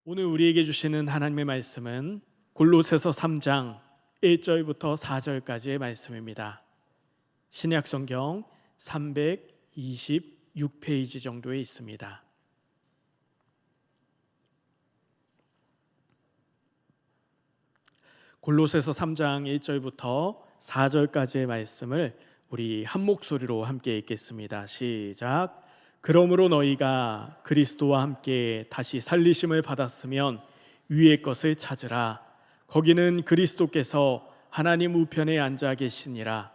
오늘 우리에게 주시는 하나님의 말씀은 골로새서 3장 1절부터 4절까지의 말씀입니다. 신약 성경 326페이지 정도에 있습니다. 골로새서 3장 1절부터 4절까지의 말씀을 우리 한 목소리로 함께 읽겠습니다. 시작. 그러므로 너희가 그리스도와 함께 다시 살리심을 받았으면 위의 것을 찾으라. 거기는 그리스도께서 하나님 우편에 앉아 계시니라.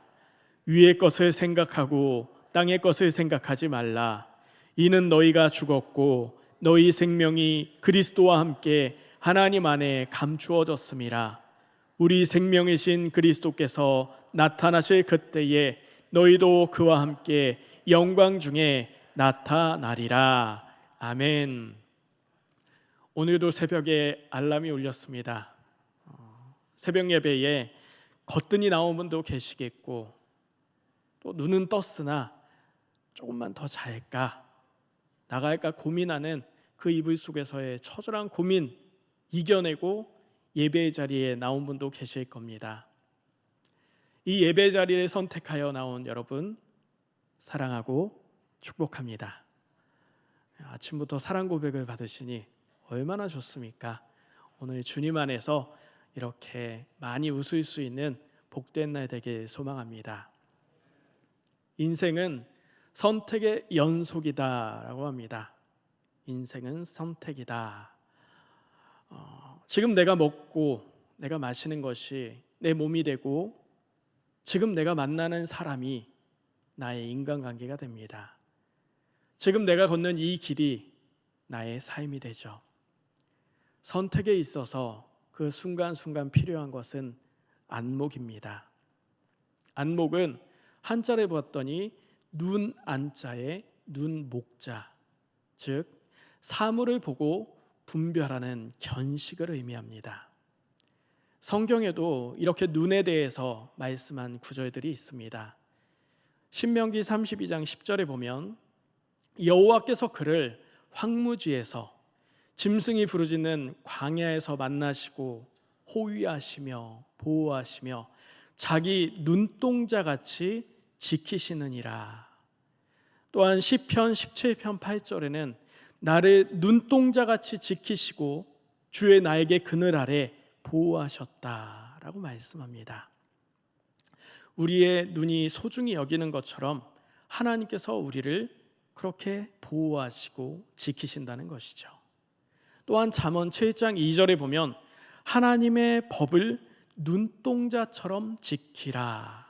위의 것을 생각하고 땅의 것을 생각하지 말라. 이는 너희가 죽었고 너희 생명이 그리스도와 함께 하나님 안에 감추어졌음이라. 우리 생명이신 그리스도께서 나타나실 그때에 너희도 그와 함께 영광 중에 나타나리라. 아멘. 오늘도 새벽에 알람이 울렸습니다. 새벽 예배에 거뜬히 나온 분도 계시겠고, 또 눈은 떴으나 조금만 더 잘까, 나갈까 고민하는 그 이불 속에서의 처절한 고민 이겨내고 예배의 자리에 나온 분도 계실 겁니다. 이 예배 자리를 선택하여 나온 여러분, 사랑하고 축복합니다. 아침부터 사랑 고백을 받으시니 얼마나 좋습니까? 오늘 주님 안에서 이렇게 많이 웃을 수 있는 복된 날 되길 소망합니다. 인생은 선택의 연속이다라고 합니다. 인생은 선택이다. 지금 내가 먹고 내가 마시는 것이 내 몸이 되고, 지금 내가 만나는 사람이 나의 인간관계가 됩니다. 지금 내가 걷는 이 길이 나의 삶이 되죠. 선택에 있어서 그 순간순간 필요한 것은 안목입니다. 안목은 한자를 보았더니 눈 안자에 눈 목자, 즉 사물을 보고 분별하는 견식을 의미합니다. 성경에도 이렇게 눈에 대해서 말씀한 구절들이 있습니다. 신명기 32장 10절에 보면 여호와께서 그를 황무지에서 짐승이 부르짖는 광야에서 만나시고 호위하시며 보호하시며 자기 눈동자같이 지키시느니라. 또한 시편 17편 8절에는 나를 눈동자같이 지키시고 주의 나에게 그늘 아래 보호하셨다라고 말씀합니다. 우리의 눈이 소중히 여기는 것처럼 하나님께서 우리를 그렇게 보호하시고 지키신다는 것이죠. 또한 잠언 7장 2절에 보면 하나님의 법을 눈동자처럼 지키라.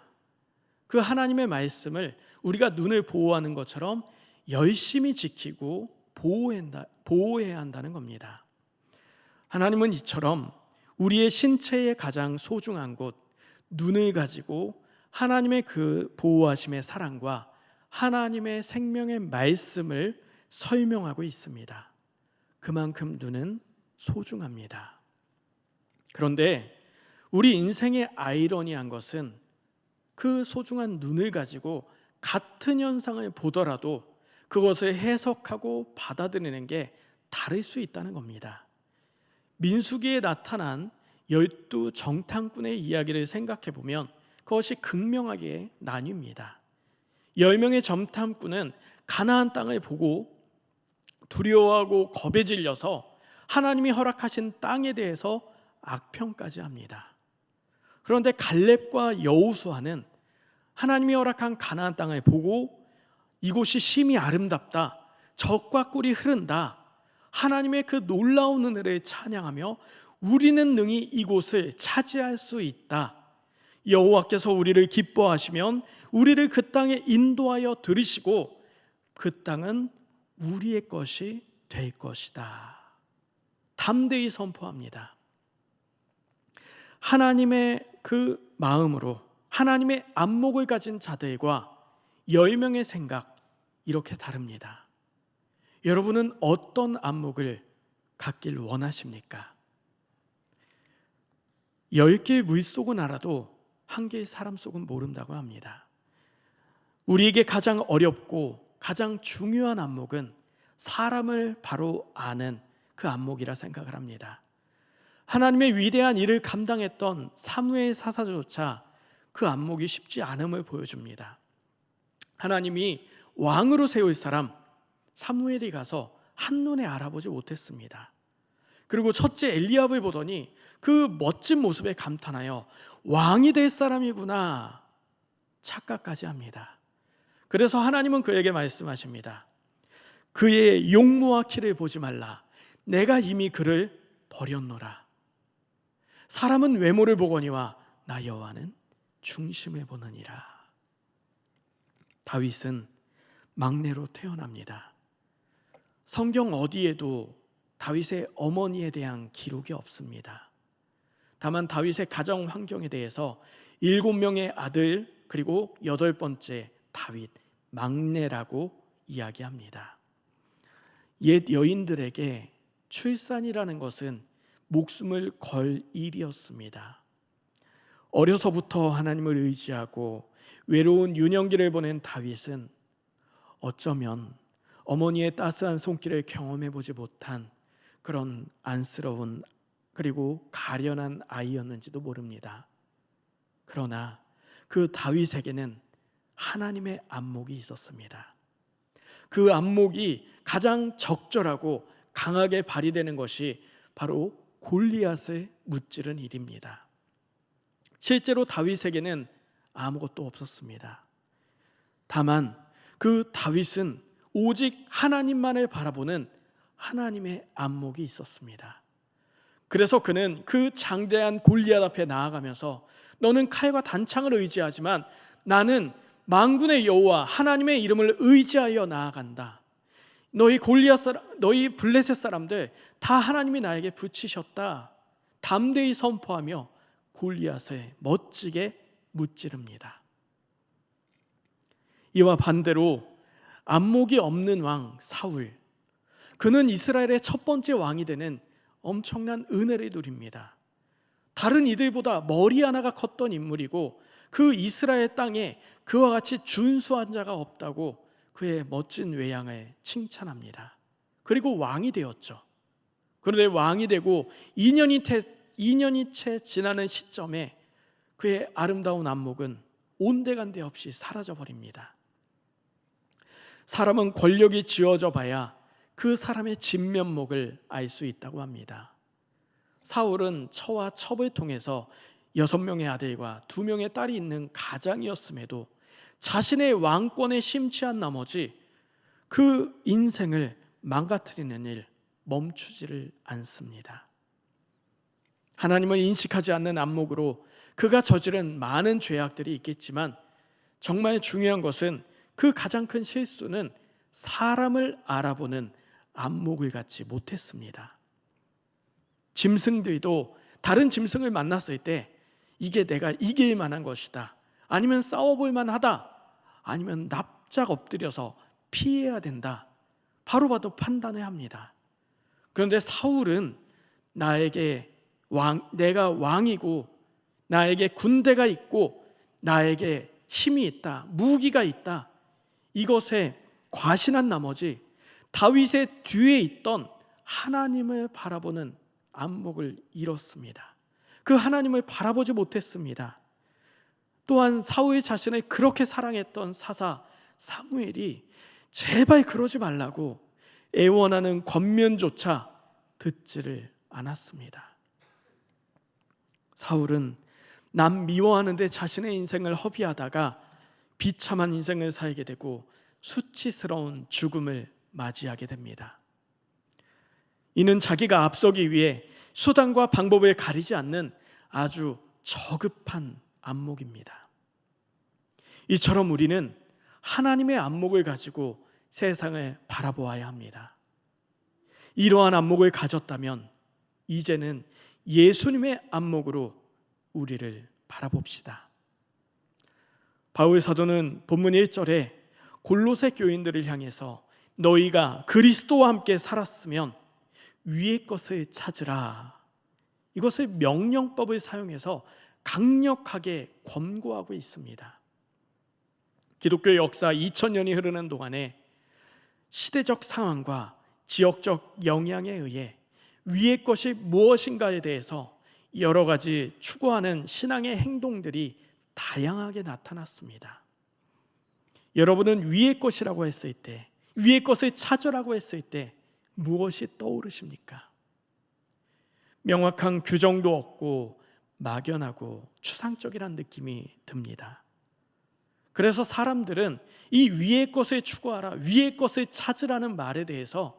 그 하나님의 말씀을 우리가 눈을 보호하는 것처럼 열심히 지키고 보호해야 한다는 겁니다. 하나님은 이처럼 우리의 신체의 가장 소중한 곳 눈을 가지고 하나님의 그 보호하심의 사랑과 하나님의 생명의 말씀을 설명하고 있습니다. 그만큼 눈은 소중합니다. 그런데 우리 인생의 아이러니한 것은 그 소중한 눈을 가지고 같은 현상을 보더라도 그것을 해석하고 받아들이는 게 다를 수 있다는 겁니다. 민수기에 나타난 12 정탐꾼의 이야기를 생각해 보면 그것이 극명하게 나뉩니다. 10명의 정탐꾼은 가나안 땅을 보고 두려워하고 겁에 질려서 하나님이 허락하신 땅에 대해서 악평까지 합니다. 그런데 갈렙과 여호수아는 하나님이 허락한 가나안 땅을 보고 이곳이 심히 아름답다, 젖과 꿀이 흐른다, 하나님의 그 놀라운 은혜를 찬양하며 우리는 능히 이곳을 차지할 수 있다, 여호와께서 우리를 기뻐하시면 우리를 그 땅에 인도하여 들이시고 그 땅은 우리의 것이 될 것이다, 담대히 선포합니다. 하나님의 그 마음으로 하나님의 안목을 가진 자들과 10명의 생각 이렇게 다릅니다. 여러분은 어떤 안목을 갖길 원하십니까? 10개의 물속은 알아도 1개의 사람 속은 모른다고 합니다. 우리에게 가장 어렵고 가장 중요한 안목은 사람을 바로 아는 그 안목이라 생각을 합니다. 하나님의 위대한 일을 감당했던 사무엘 사사조차 그 안목이 쉽지 않음을 보여줍니다. 하나님이 왕으로 세울 사람 사무엘이 가서 한눈에 알아보지 못했습니다. 그리고 첫째 엘리압을 보더니 그 멋진 모습에 감탄하여 왕이 될 사람이구나 착각까지 합니다. 그래서 하나님은 그에게 말씀하십니다. 그의 용모와 키를 보지 말라. 내가 이미 그를 버렸노라. 사람은 외모를 보거니와 나 여호와는 중심을 보느니라. 다윗은 막내로 태어납니다. 성경 어디에도 다윗의 어머니에 대한 기록이 없습니다. 다만 다윗의 가정 환경에 대해서 7명의 아들 그리고 8번째 다윗 막내라고 이야기합니다. 옛 여인들에게 출산이라는 것은 목숨을 걸 일이었습니다. 어려서부터 하나님을 의지하고 외로운 유년기를 보낸 다윗은 어쩌면 어머니의 따스한 손길을 경험해 보지 못한 그런 안쓰러운 그리고 가련한 아이였는지도 모릅니다. 그러나 그 다윗에게는 하나님의 안목이 있었습니다. 그 안목이 가장 적절하고 강하게 발휘되는 것이 바로 골리앗을 무찌른 일입니다. 실제로 다윗에게는 아무것도 없었습니다. 다만 그 다윗은 오직 하나님만을 바라보는 하나님의 안목이 있었습니다. 그래서 그는 그 장대한 골리앗 앞에 나아가면서 너는 칼과 단창을 의지하지만 나는 만군의 여호와 하나님의 이름을 의지하여 나아간다. 너희 블레셋 사람들 다 하나님이 나에게 붙이셨다. 담대히 선포하며 골리앗을 멋지게 무찌릅니다. 이와 반대로 안목이 없는 왕 사울, 그는 이스라엘의 첫 번째 왕이 되는 엄청난 은혜를 누립니다. 다른 이들보다 머리 하나가 컸던 인물이고 그 이스라엘 땅에 그와 같이 준수한 자가 없다고 그의 멋진 외양을 칭찬합니다. 그리고 왕이 되었죠. 그런데 왕이 되고 2년이 채 지나는 시점에 그의 아름다운 안목은 온데간데 없이 사라져버립니다. 사람은 권력이 쥐어져 봐야 그 사람의 진면목을 알 수 있다고 합니다. 사울은 처와 첩을 통해서 6명의 아들과 2명의 딸이 있는 가장이었음에도 자신의 왕권에 심취한 나머지 그 인생을 망가뜨리는 일 멈추지를 않습니다. 하나님을 인식하지 않는 안목으로 그가 저지른 많은 죄악들이 있겠지만 정말 중요한 것은 그 가장 큰 실수는 사람을 알아보는 안목을 갖지 못했습니다. 짐승들도 다른 짐승을 만났을 때 이게 내가 이길 만한 것이다, 아니면 싸워볼 만하다, 아니면 납작 엎드려서 피해야 된다, 바로 봐도 판단을 합니다. 그런데 사울은 내가 왕이고 나에게 군대가 있고 나에게 힘이 있다, 무기가 있다, 이것에 과신한 나머지 다윗의 뒤에 있던 하나님을 바라보는 안목을 잃었습니다. 그 하나님을 바라보지 못했습니다. 또한 사울 자신을 그렇게 사랑했던 사사 사무엘이 제발 그러지 말라고 애원하는 권면조차 듣지를 않았습니다. 사울은 남 미워하는데 자신의 인생을 허비하다가 비참한 인생을 살게 되고 수치스러운 죽음을 맞이하게 됩니다. 이는 자기가 앞서기 위해 수단과 방법을 가리지 않는 아주 저급한 안목입니다. 이처럼 우리는 하나님의 안목을 가지고 세상을 바라보아야 합니다. 이러한 안목을 가졌다면 이제는 예수님의 안목으로 우리를 바라봅시다. 바울 사도는 본문 1절에 골로새 교인들을 향해서 너희가 그리스도와 함께 살았으면 위의 것을 찾으라, 이것을 명령법을 사용해서 강력하게 권고하고 있습니다. 기독교 역사 2000년이 흐르는 동안에 시대적 상황과 지역적 영향에 의해 위의 것이 무엇인가에 대해서 여러 가지 추구하는 신앙의 행동들이 다양하게 나타났습니다. 여러분은 위의 것이라고 했을 때, 위의 것을 찾으라고 했을 때 무엇이 떠오르십니까? 명확한 규정도 없고 막연하고 추상적이란 느낌이 듭니다. 그래서 사람들은 이 위의 것을 추구하라, 위의 것을 찾으라는 말에 대해서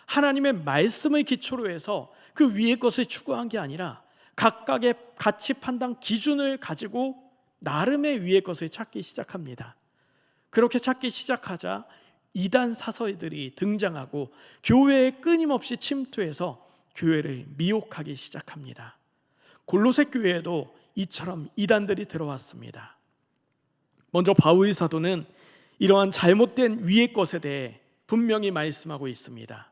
하나님의 말씀을 기초로 해서 그 위의 것을 추구한 게 아니라 각각의 가치 판단 기준을 가지고 나름의 위의 것을 찾기 시작합니다. 그렇게 찾기 시작하자 이단 사설들이 등장하고 교회에 끊임없이 침투해서 교회를 미혹하기 시작합니다. 골로새 교회에도 이처럼 이단들이 들어왔습니다. 먼저 바울 사도는 이러한 잘못된 위의 것에 대해 분명히 말씀하고 있습니다.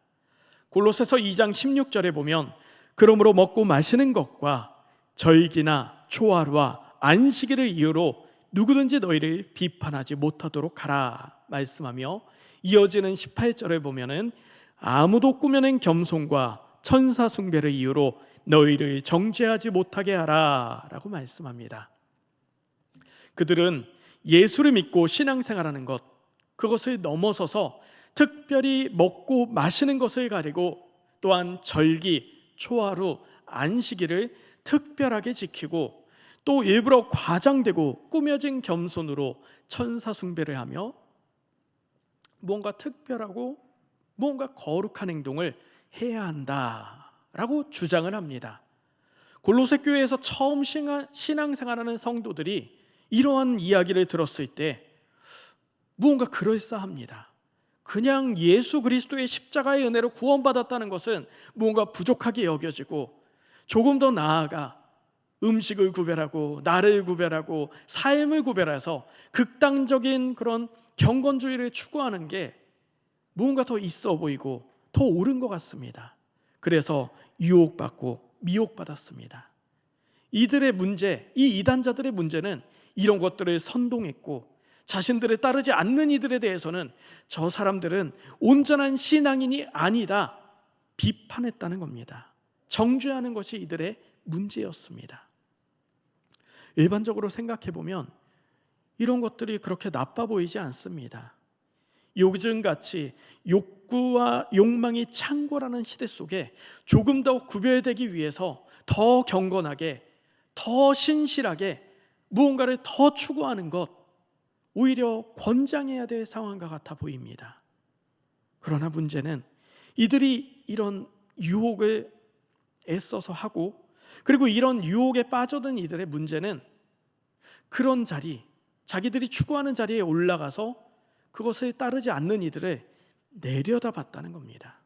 골로새서 2장 16절에 보면 그러므로 먹고 마시는 것과 절기나 초하루와 안식일을 이유로 누구든지 너희를 비판하지 못하도록 하라 말씀하며, 이어지는 18절에 보면은 아무도 꾸며낸 겸손과 천사 숭배를 이유로 너희를 정죄하지 못하게 하라 라고 말씀합니다. 그들은 예수를 믿고 신앙생활하는 것, 그것을 넘어서서 특별히 먹고 마시는 것을 가리고 또한 절기, 초하루, 안식일을 특별하게 지키고 또 일부러 과장되고 꾸며진 겸손으로 천사 숭배를 하며 무언가 특별하고 무언가 거룩한 행동을 해야 한다라고 주장을 합니다. 골로새 교회에서 처음 신앙생활하는 성도들이 이러한 이야기를 들었을 때 무언가 그럴싸합니다. 그냥 예수 그리스도의 십자가의 은혜로 구원받았다는 것은 무언가 부족하게 여겨지고 조금 더 나아가 음식을 구별하고 나를 구별하고 삶을 구별해서 극단적인 그런 경건주의를 추구하는 게 무언가 더 있어 보이고 더 옳은 것 같습니다. 그래서 유혹받고 미혹받았습니다. 이들의 문제, 이 이단자들의 문제는 이런 것들을 선동했고 자신들을 따르지 않는 이들에 대해서는 저 사람들은 온전한 신앙인이 아니다 비판했다는 겁니다. 정죄하는 것이 이들의 문제였습니다. 일반적으로 생각해 보면 이런 것들이 그렇게 나빠 보이지 않습니다. 요즘같이 욕구와 욕망이 창궐하는 시대 속에 조금 더 구별되기 위해서 더 경건하게, 더 신실하게 무언가를 더 추구하는 것, 오히려 권장해야 될 상황과 같아 보입니다. 그러나 문제는 이들이 이런 유혹을 애써서 하고, 그리고 이런 유혹에 빠져든 이들의 문제는 그런 자리, 자기들이 추구하는 자리에 올라가서 그것을 따르지 않는 이들을 내려다봤다는 겁니다.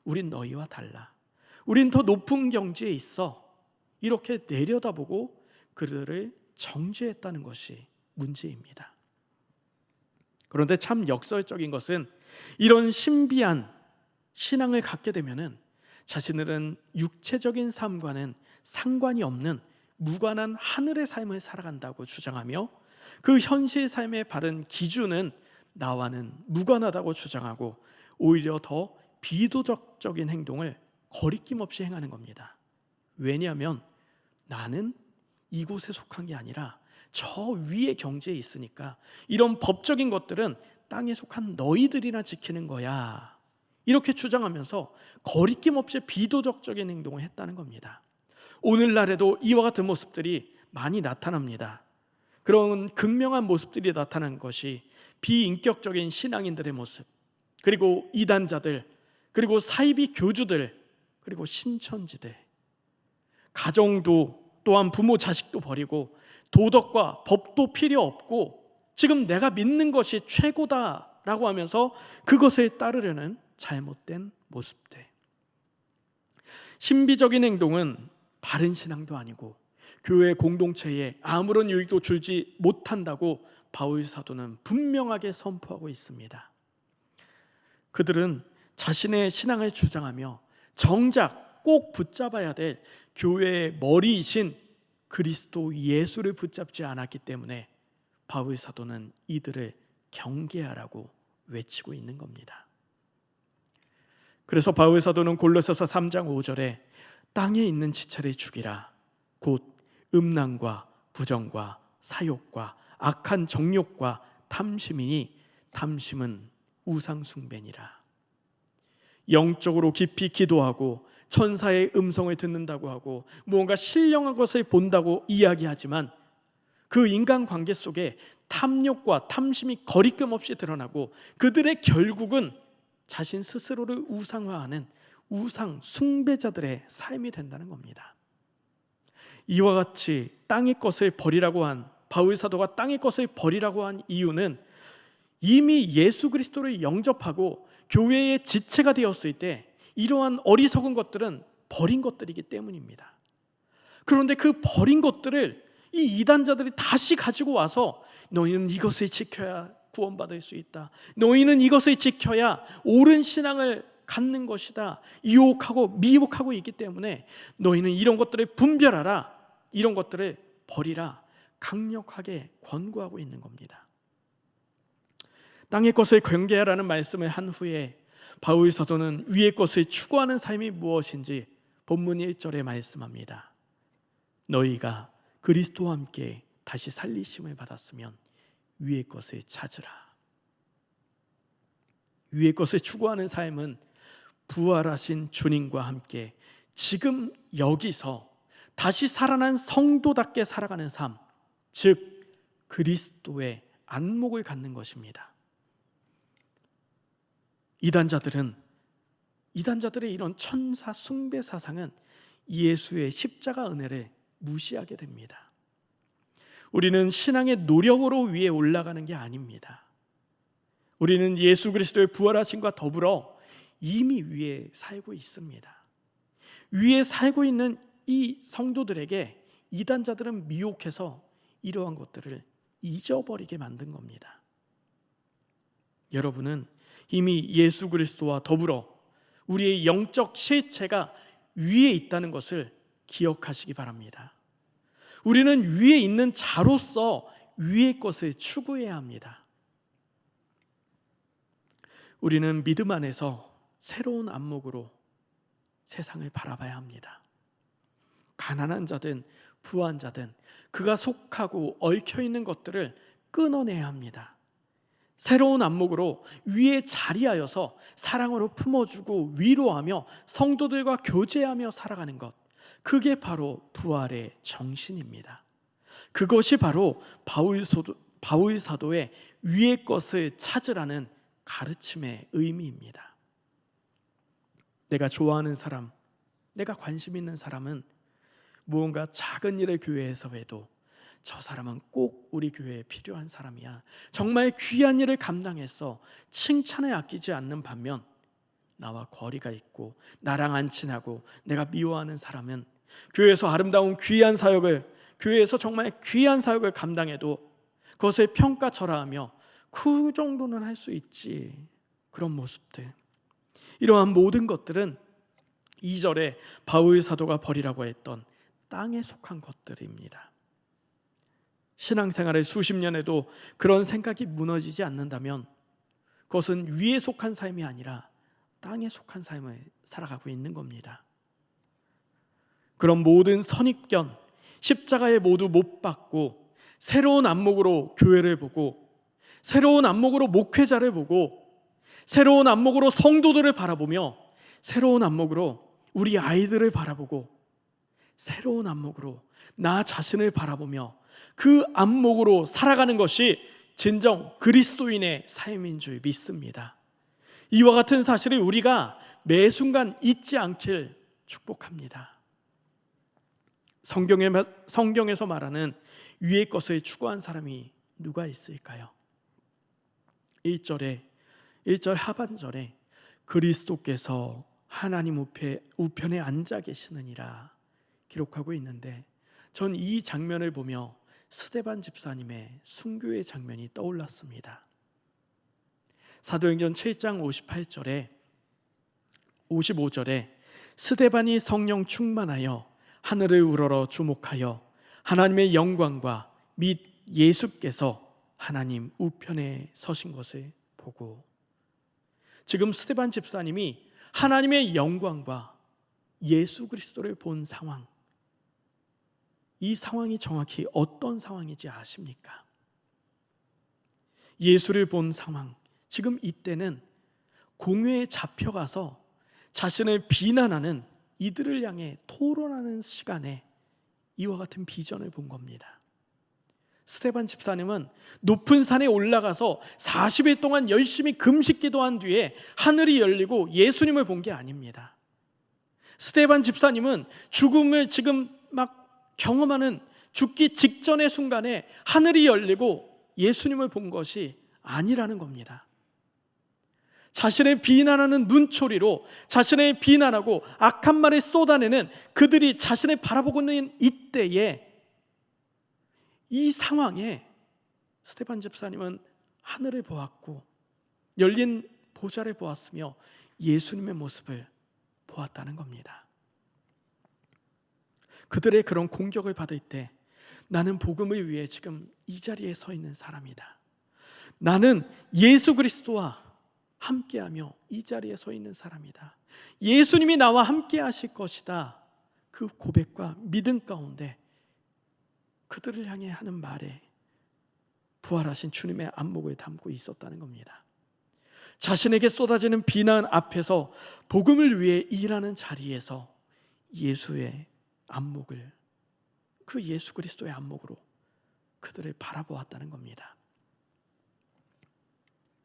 우린 너희와 달라, 우린 더 높은 경지에 있어, 이렇게 내려다보고 그들을 정죄했다는 것이 문제입니다. 그런데 참 역설적인 것은 이런 신비한 신앙을 갖게 되면은 자신들은 육체적인 삶과는 상관이 없는 무관한 하늘의 삶을 살아간다고 주장하며 그 현실 삶의 바른 기준은 나와는 무관하다고 주장하고 오히려 더 비도덕적인 행동을 거리낌 없이 행하는 겁니다. 왜냐하면 나는 이곳에 속한 게 아니라 저 위의 경지에 있으니까 이런 법적인 것들은 땅에 속한 너희들이나 지키는 거야, 이렇게 주장하면서 거리낌 없이 비도덕적인 행동을 했다는 겁니다. 오늘날에도 이와 같은 모습들이 많이 나타납니다. 그런 극명한 모습들이 나타난 것이 비인격적인 신앙인들의 모습, 그리고 이단자들, 그리고 사이비 교주들, 그리고 신천지들, 가정도 또한 부모 자식도 버리고 도덕과 법도 필요 없고 지금 내가 믿는 것이 최고다라고 하면서 그것을 따르려는 잘못된 모습들. 신비적인 행동은 바른 신앙도 아니고 교회 공동체에 아무런 유익도 주지 못한다고 바울 사도는 분명하게 선포하고 있습니다. 그들은 자신의 신앙을 주장하며 정작 꼭 붙잡아야 될 교회의 머리이신 그리스도 예수를 붙잡지 않았기 때문에 바울 사도는 이들을 경계하라고 외치고 있는 겁니다. 그래서 바울 사도는 골로새서 3장 5절에 땅에 있는 지체를 죽이라. 곧 음란과 부정과 사욕과 악한 정욕과 탐심이니 탐심은 우상 숭배니라. 영적으로 깊이 기도하고 천사의 음성을 듣는다고 하고 무언가 신령한 것을 본다고 이야기하지만 그 인간관계 속에 탐욕과 탐심이 거리낌 없이 드러나고 그들의 결국은 자신 스스로를 우상화하는 우상 숭배자들의 삶이 된다는 겁니다. 이와 같이 땅의 것을 버리라고 한 바울 사도가 땅의 것을 버리라고 한 이유는 이미 예수 그리스도를 영접하고 교회의 지체가 되었을 때 이러한 어리석은 것들은 버린 것들이기 때문입니다. 그런데 그 버린 것들을 이 이단자들이 다시 가지고 와서 너희는 이것을 지켜야 구원받을 수 있다. 너희는 이것을 지켜야 옳은 신앙을 갖는 것이다. 유혹하고 미혹하고 있기 때문에 너희는 이런 것들을 분별하라. 이런 것들을 버리라. 강력하게 권고하고 있는 겁니다. 땅의 것을 경계하라는 말씀을 한 후에 바울 사도는 위의 것을 추구하는 삶이 무엇인지 본문 1절에 말씀합니다. 너희가 그리스도와 함께 다시 살리심을 받았으면 위의 것을 찾으라. 위의 것을 추구하는 삶은 부활하신 주님과 함께 지금 여기서 다시 살아난 성도답게 살아가는 삶, 즉 그리스도의 안목을 갖는 것입니다. 이단자들의 이런 천사 숭배 사상은 예수의 십자가 은혜를 무시하게 됩니다. 우리는 신앙의 노력으로 위에 올라가는 게 아닙니다. 우리는 예수 그리스도의 부활하심과 더불어 이미 위에 살고 있습니다. 위에 살고 있는 이 성도들에게 이단자들은 미혹해서 이러한 것들을 잊어버리게 만든 겁니다. 여러분은 이미 예수 그리스도와 더불어 우리의 영적 실체가 위에 있다는 것을 기억하시기 바랍니다. 우리는 위에 있는 자로서 위의 것을 추구해야 합니다. 우리는 믿음 안에서 새로운 안목으로 세상을 바라봐야 합니다. 가난한 자든 부한 자든 그가 속하고 얽혀있는 것들을 끊어내야 합니다. 새로운 안목으로 위에 자리하여서 사랑으로 품어주고 위로하며 성도들과 교제하며 살아가는 것, 그게 바로 부활의 정신입니다. 그것이 바로 바울 사도의 위의 것을 찾으라는 가르침의 의미입니다. 내가 좋아하는 사람, 내가 관심 있는 사람은 무언가 작은 일을 교회에서 해도 저 사람은 꼭 우리 교회에 필요한 사람이야, 정말 귀한 일을 감당해서 칭찬에 아끼지 않는 반면 나와 거리가 있고 나랑 안 친하고 내가 미워하는 사람은 교회에서 아름다운 귀한 사역을, 교회에서 정말 귀한 사역을 감당해도 그것을 평가절하하며 그 정도는 할 수 있지, 그런 모습들, 이러한 모든 것들은 2절에 바울 사도가 버리라고 했던 땅에 속한 것들입니다. 신앙생활을 수십 년 해도 그런 생각이 무너지지 않는다면 그것은 위에 속한 삶이 아니라 땅에 속한 삶을 살아가고 있는 겁니다. 그런 모든 선입견, 십자가에 모두 못 박고 새로운 안목으로 교회를 보고 새로운 안목으로 목회자를 보고 새로운 안목으로 성도들을 바라보며 새로운 안목으로 우리 아이들을 바라보고 새로운 안목으로 나 자신을 바라보며 그 안목으로 살아가는 것이 진정 그리스도인의 삶인 줄 믿습니다. 이와 같은 사실을 우리가 매 순간 잊지 않길 축복합니다. 성경에서 말하는 위의 것을 추구한 사람이 누가 있을까요? 1절 하반절에 그리스도께서 하나님 우편에 앉아 계시느니라 기록하고 있는데, 전 이 장면을 보며 스데반 집사님의 순교의 장면이 떠올랐습니다. 사도행전 7장 55절에 스데반이 성령 충만하여 하늘을 우러러 주목하여 하나님의 영광과 및 예수께서 하나님 우편에 서신 것을 보고, 지금 스데반 집사님이 하나님의 영광과 예수 그리스도를 본 상황, 이 상황이 정확히 어떤 상황인지 아십니까? 예수를 본 상황, 지금 이때는 공회에 잡혀가서 자신을 비난하는 이들을 향해 토론하는 시간에 이와 같은 비전을 본 겁니다. 스데반 집사님은 높은 산에 올라가서 40일 동안 열심히 금식 기도한 뒤에 하늘이 열리고 예수님을 본 게 아닙니다. 스데반 집사님은 죽음을 지금 막 경험하는 죽기 직전의 순간에 하늘이 열리고 예수님을 본 것이 아니라는 겁니다. 자신을 비난하는 눈초리로 자신을 비난하고 악한 말을 쏟아내는 그들이 자신을 바라보고 있는 이때에, 이 상황에 스데반 집사님은 하늘을 보았고 열린 보좌를 보았으며 예수님의 모습을 보았다는 겁니다. 그들의 그런 공격을 받을 때 나는 복음을 위해 지금 이 자리에 서 있는 사람이다. 나는 예수 그리스도와 함께하며 이 자리에 서 있는 사람이다. 예수님이 나와 함께 하실 것이다. 그 고백과 믿음 가운데 그들을 향해 하는 말에 부활하신 주님의 안목을 담고 있었다는 겁니다. 자신에게 쏟아지는 비난 앞에서 복음을 위해 일하는 자리에서 예수의 안목을, 그 예수 그리스도의 안목으로 그들을 바라보았다는 겁니다.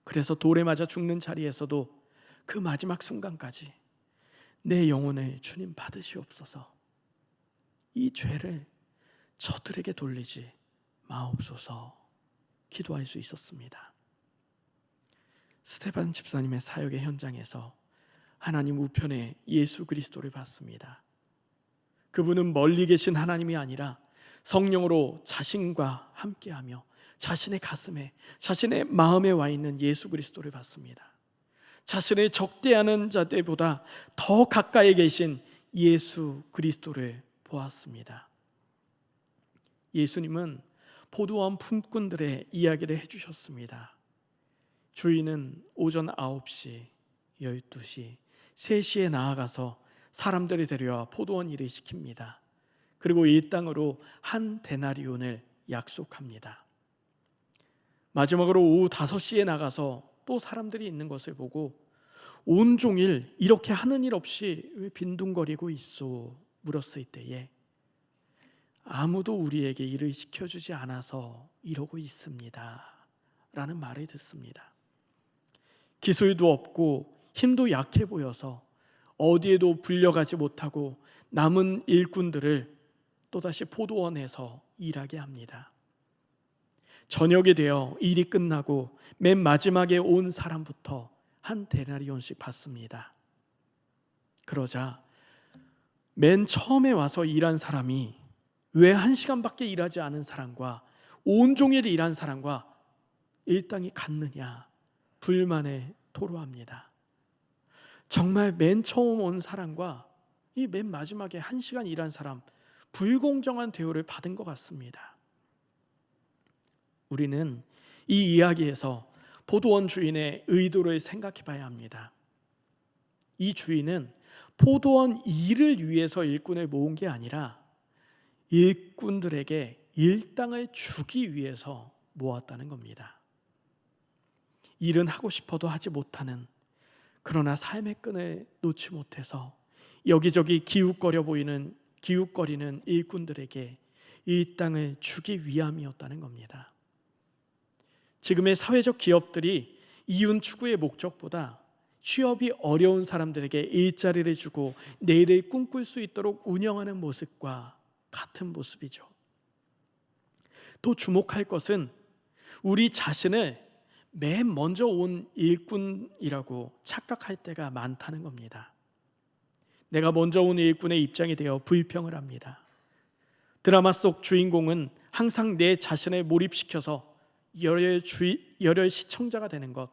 그래서 돌에 맞아 죽는 자리에서도 그 마지막 순간까지 내 영혼을 주님 받으시옵소서, 이 죄를 저들에게 돌리지 마옵소서 기도할 수 있었습니다. 스데반 집사님의 사역의 현장에서 하나님 우편에 예수 그리스도를 봤습니다. 그분은 멀리 계신 하나님이 아니라 성령으로 자신과 함께하며 자신의 가슴에, 자신의 마음에 와 있는 예수 그리스도를 봤습니다. 자신을 적대하는 자들보다 더 가까이 계신 예수 그리스도를 보았습니다. 예수님은 포도원 품꾼들의 이야기를 해주셨습니다. 주인은 오전 9시, 12시, 3시에 나아가서 사람들을 데려와 포도원 일을 시킵니다. 그리고 이 땅으로 한 데나리온을 약속합니다. 마지막으로 오후 5시에 나가서 또 사람들이 있는 것을 보고 온종일 이렇게 하는 일 없이 왜 빈둥거리고 있소? 물었을 때에 아무도 우리에게 일을 시켜주지 않아서 이러고 있습니다 라는 말을 듣습니다. 기술도 없고 힘도 약해 보여서 어디에도 불려가지 못하고 남은 일꾼들을 또다시 포도원에서 일하게 합니다. 저녁이 되어 일이 끝나고 맨 마지막에 온 사람부터 한 데나리온씩 받습니다. 그러자 맨 처음에 와서 일한 사람이 왜 1시간밖에 일하지 않은 사람과 온종일 일한 사람과 일당이 같느냐 불만에 토로합니다. 정말 맨 처음 온 사람과 이 맨 마지막에 1시간 일한 사람, 불공정한 대우를 받은 것 같습니다. 우리는 이 이야기에서 포도원 주인의 의도를 생각해 봐야 합니다. 이 주인은 포도원 일을 위해서 일꾼을 모은 게 아니라 일꾼들에게 일당을 주기 위해서 모았다는 겁니다. 일은 하고 싶어도 하지 못하는, 그러나 삶의 끈을 놓지 못해서 여기저기 기웃거리는 일꾼들에게 이 땅을 주기 위함이었다는 겁니다. 지금의 사회적 기업들이 이윤 추구의 목적보다 취업이 어려운 사람들에게 일자리를 주고 내일을 꿈꿀 수 있도록 운영하는 모습과 같은 모습이죠. 또 주목할 것은 우리 자신을 맨 먼저 온 일꾼이라고 착각할 때가 많다는 겁니다. 내가 먼저 온 일꾼의 입장이 되어 불평을 합니다. 드라마 속 주인공은 항상 내 자신을 몰입시켜서 열혈 시청자가 되는 것,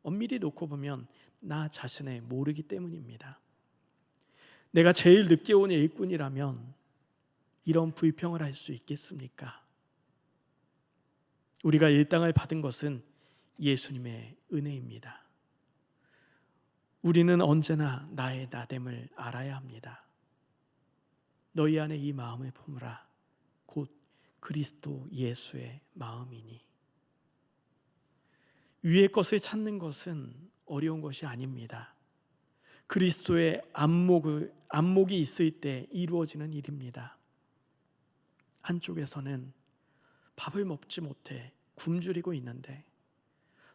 엄밀히 놓고 보면 나 자신을 모르기 때문입니다. 내가 제일 늦게 온 일꾼이라면 이런 불평을 할 수 있겠습니까? 우리가 일당을 받은 것은 예수님의 은혜입니다. 우리는 언제나 나의 나됨을 알아야 합니다. 너희 안에 이 마음을 품으라. 곧 그리스도 예수의 마음이니. 위의 것을 찾는 것은 어려운 것이 아닙니다. 그리스도의 안목이 있을 때 이루어지는 일입니다. 한쪽에서는 밥을 먹지 못해 굶주리고 있는데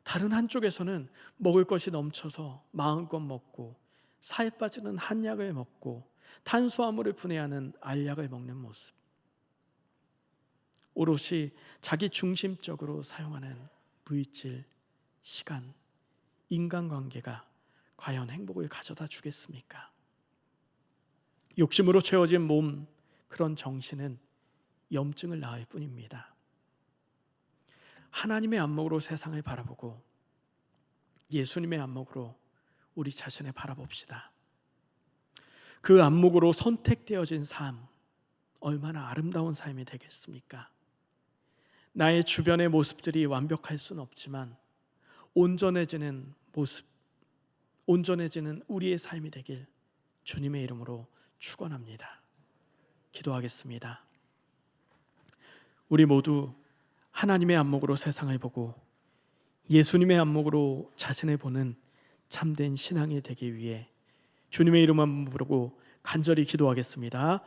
다른 한쪽에서는 먹을 것이 넘쳐서 마음껏 먹고 살 빠지는 한약을 먹고 탄수화물을 분해하는 알약을 먹는 모습. 오롯이 자기 중심적으로 사용하는 물질, 시간, 인간관계가 과연 행복을 가져다 주겠습니까? 욕심으로 채워진 몸, 그런 정신은 염증을 낳을 뿐입니다. 하나님의 안목으로 세상을 바라보고 예수님의 안목으로 우리 자신을 바라봅시다. 그 안목으로 선택되어진 삶, 얼마나 아름다운 삶이 되겠습니까? 나의 주변의 모습들이 완벽할 수는 없지만 온전해지는 모습, 온전해지는 우리의 삶이 되길 주님의 이름으로 축원합니다. 기도하겠습니다. 우리 모두 하나님의 안목으로 세상을 보고 예수님의 안목으로 자신을 보는 참된 신앙이 되기 위해 주님의 이름만 부르고 간절히 기도하겠습니다.